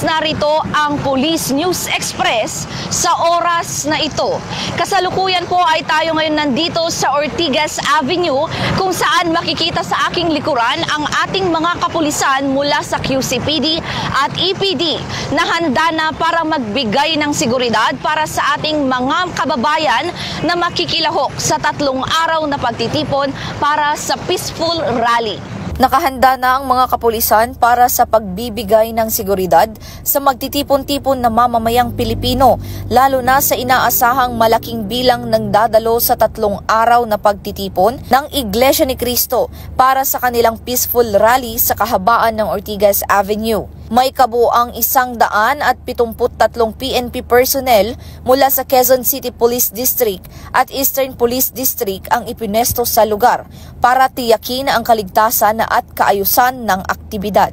Friends, narito ang Police News Express sa oras na ito. Kasalukuyan po ay tayo ngayon nandito sa Ortigas Avenue kung saan makikita sa aking likuran ang ating mga kapulisan mula sa QCPD at EPD na handa na para magbigay ng seguridad para sa ating mga kababayan na makikilahok sa 3 araw na pagtitipon para sa peaceful rally. Nakahanda na ang mga kapulisan para sa pagbibigay ng seguridad sa magtitipon-tipon na mamamayang Pilipino, lalo na sa inaasahang malaking bilang ng dadalo sa 3 araw na pagtitipon ng Iglesia ni Cristo para sa kanilang peaceful rally sa kahabaan ng Ortigas Avenue. May kabuuang 173 PNP personnel mula sa Quezon City Police District at Eastern Police District ang ipinesto sa lugar para tiyakin ang kaligtasan at kaayusan ng aktibidad.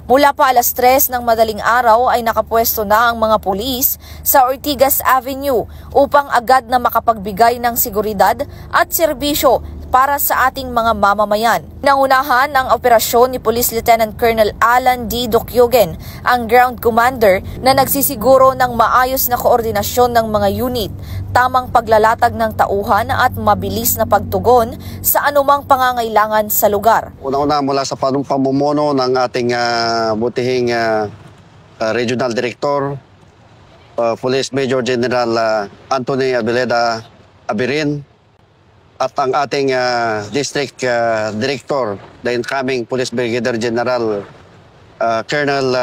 Mula pa alas 3 ng madaling araw ay nakapwesto na ang mga pulis sa Ortigas Avenue upang agad na makapagbigay ng seguridad at serbisyo para sa ating mga mamamayan. Nangunahan ang operasyon ni Police Lieutenant Colonel Alan D. Docyogen, ang ground commander na nagsisiguro ng maayos na koordinasyon ng mga unit, tamang paglalatag ng tauhan at mabilis na pagtugon sa anumang pangangailangan sa lugar. Una-una mula sa pamumuno ng ating butihing Regional Director, Police Major General Anthony Abeleda Abirin, at ang ating District Director, the incoming Police Brigadier General Colonel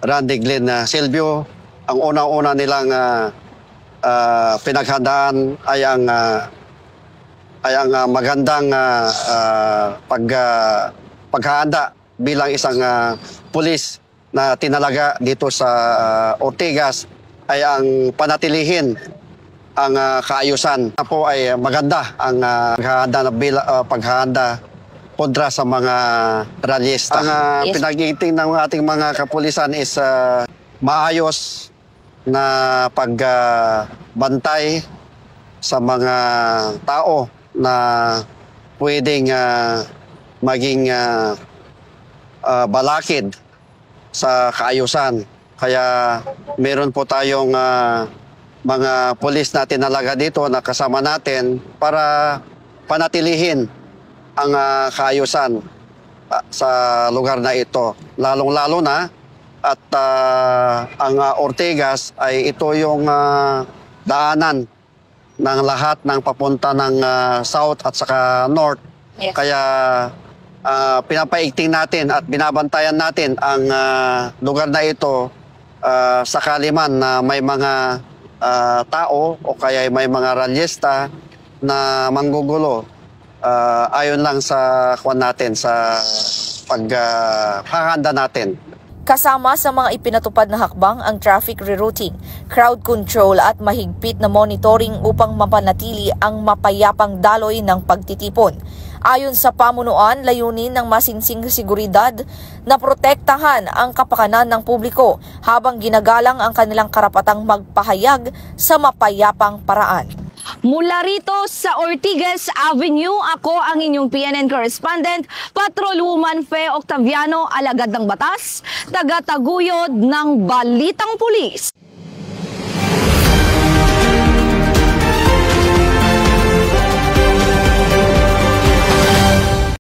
Randy Glenn Silvio. Ang una-una nilang pinaghandaan ay ang magandang paghahanda bilang isang pulis na tinalaga dito sa Ortigas ay ang panatilihin ang kaayusan. Po ay maganda ang paghahanda kontra sa mga rallyista. Ang pinag-iiting ng ating mga kapulisan is maayos na pagbantay sa mga tao na pwedeng maging balakid sa kaayusan. Kaya meron po tayong mga pulis na tinalaga dito na kasama natin para panatilihin ang kaayusan sa lugar na ito. Lalong-lalo na at ang Ortigas ay ito yung daanan ng lahat ng papunta ng south at saka north. Yes. Kaya pinapaigting natin at binabantayan natin ang lugar na ito sakali man na may mga tao o kaya may mga rallyista na manggugulo ayon lang sa kwan natin, sa paghahanda natin. Kasama sa mga ipinatupad na hakbang ang traffic rerouting, crowd control at mahigpit na monitoring upang mapanatili ang mapayapang daloy ng pagtitipon. Ayon sa pamunuan, layunin ng masinsing seguridad na protektahan ang kapakanan ng publiko habang ginagalang ang kanilang karapatang magpahayag sa mapayapang paraan. Mula rito sa Ortigas Avenue, ako ang inyong PNN correspondent, Patrolwoman Fe Octaviano, alagad ng batas, taga-taguyod ng Balitang Pulis.